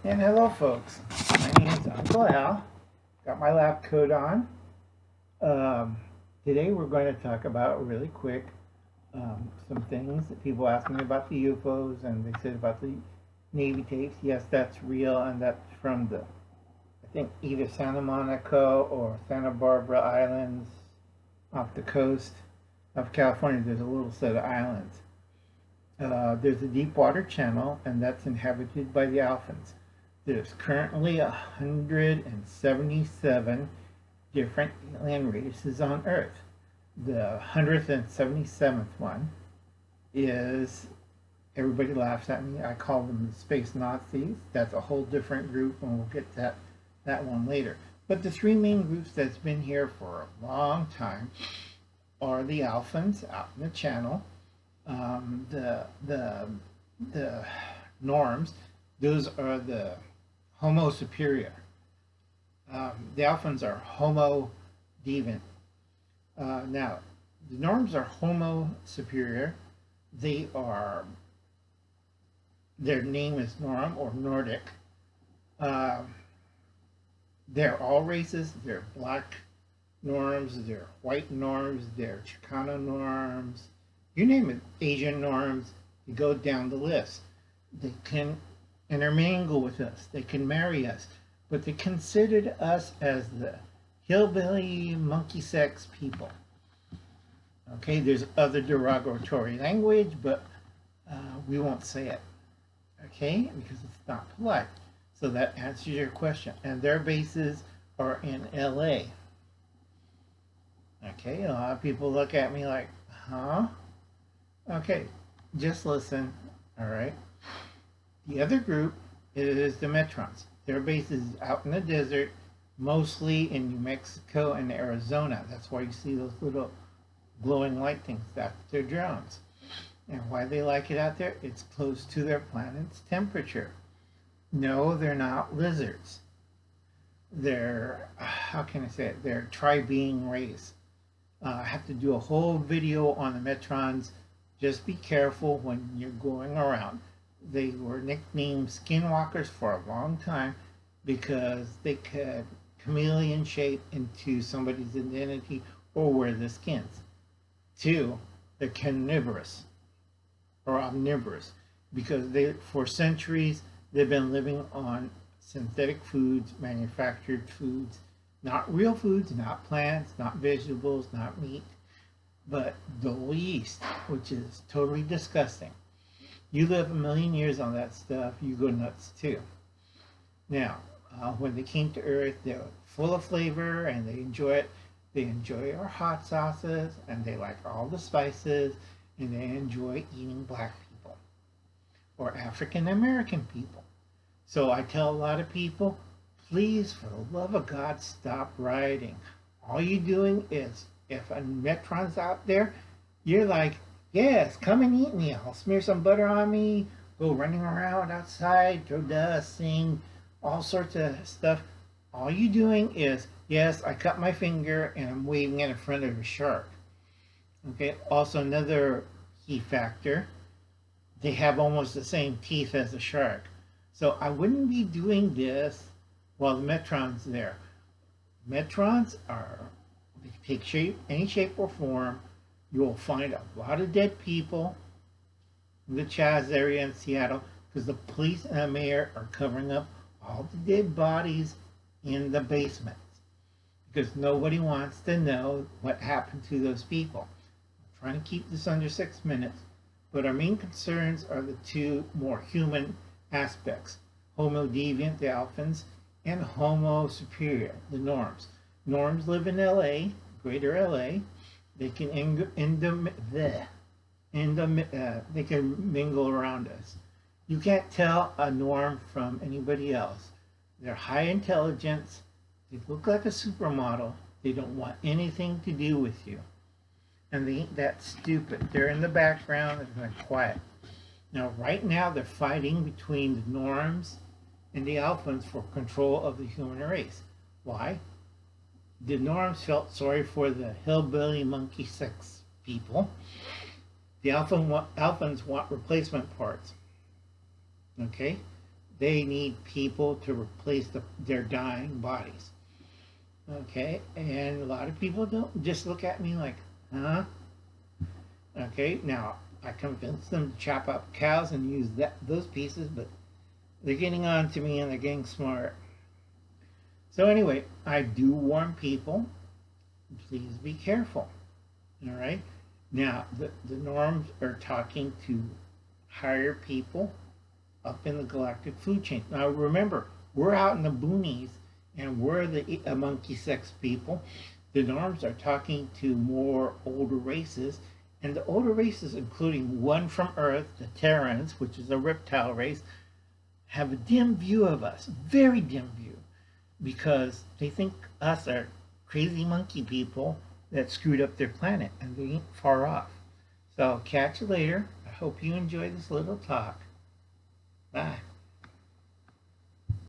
And hello folks, my name is Uncle Al, got my lab coat on. Um, Today we're going to talk about really quick some things that people ask me about the UFOs, and they said about the Navy tapes. Yes, that's real, and that's from the, I think, either Santa Monica or Santa Barbara Islands off the coast of California. There's a little set of islands. There's a deep water channel, and that's inhabited by the Alphans. There's currently 177 different alien races on Earth. The 177th one is, everybody laughs at me, I call them the space Nazis. That's a whole different group, and we'll get to that one later. But the three main groups that's been here for a long time are the Alphans out in the channel, the norms. Those are the homo superior. The Alphans are homo deviant. Now, the norms are homo superior. Their name is Norm or Nordic. They're all races. They're black norms, they're white norms, they're Chicano norms, you name it, Asian norms. You go down the list. They can intermingle with us, they can marry us, but they considered us as the hillbilly monkey sex people. Okay, there's other derogatory language, but we won't say it, okay, because it's not polite. So that answers your question. And their bases are in LA. Okay, a lot of people look at me like, huh? Okay, just listen, all right? The other group is the Metrons. Their base is out in the desert, mostly in New Mexico and Arizona. That's why you see those little glowing light things. That's their drones. And why they like it out there? It's close to their planet's temperature. No, they're not lizards. They're, how can I say it? They're a tri-being race. I have to do a whole video on the Metrons. Just be careful when you're going around. They were nicknamed skinwalkers for a long time because they could chameleon shape into somebody's identity or wear the skins. Two, they're carnivorous or omnivorous because for centuries they've been living on synthetic foods, manufactured foods, not real foods, not plants, not vegetables, not meat, but dole yeast, which is totally disgusting. You live a million years on that stuff, you go nuts too. Now, when they came to Earth, they're full of flavor and they enjoy it. They enjoy our hot sauces and they like all the spices and they enjoy eating black people or African American people. So I tell a lot of people, please, for the love of God, stop rioting. All you're doing is, if a Metron's out there, you're like, yes, come and eat me. I'll smear some butter on me, go running around outside, throw dust, sing, all sorts of stuff. All you're doing is, yes, I cut my finger and I'm waving it in front of a shark. Okay, also another key factor, they have almost the same teeth as a shark. So I wouldn't be doing this while the Metron's there. Metrons they take shape, any shape or form. You will find a lot of dead people in the Chaz area in Seattle because the police and the mayor are covering up all the dead bodies in the basements because nobody wants to know what happened to those people. I'm trying to keep this under 6 minutes, but our main concerns are the two more human aspects: homo deviant, the Alphans, and homo superior, the norms. Norms live in LA, greater LA. They can they can mingle around us. You can't tell a norm from anybody else. They're high intelligence. They look like a supermodel. They don't want anything to do with you. And they ain't that stupid. They're in the background and they're quiet. Now, right now, they're fighting between the norms and the Alphans for control of the human race. Why? The norms felt sorry for the hillbilly monkey sex people. The Alphans want replacement parts. Okay? they need people to replace their dying bodies. Okay, and a lot of people don't just look at me like, huh? Okay, now I convinced them to chop up cows and use those pieces, but they're getting on to me and they're getting smart. So anyway, I do warn people, please be careful. All right. Now the norms are talking to higher people up in the galactic food chain. Now remember, we're out in the boonies and we're the monkey sex people. The norms are talking to more older races, and the older races, including one from Earth, the Terrans, which is a reptile race, have a dim view of us, very dim view, because they think us are crazy monkey people that screwed up their planet, and they ain't far off. So catch you later. I hope you enjoy this little talk. Bye.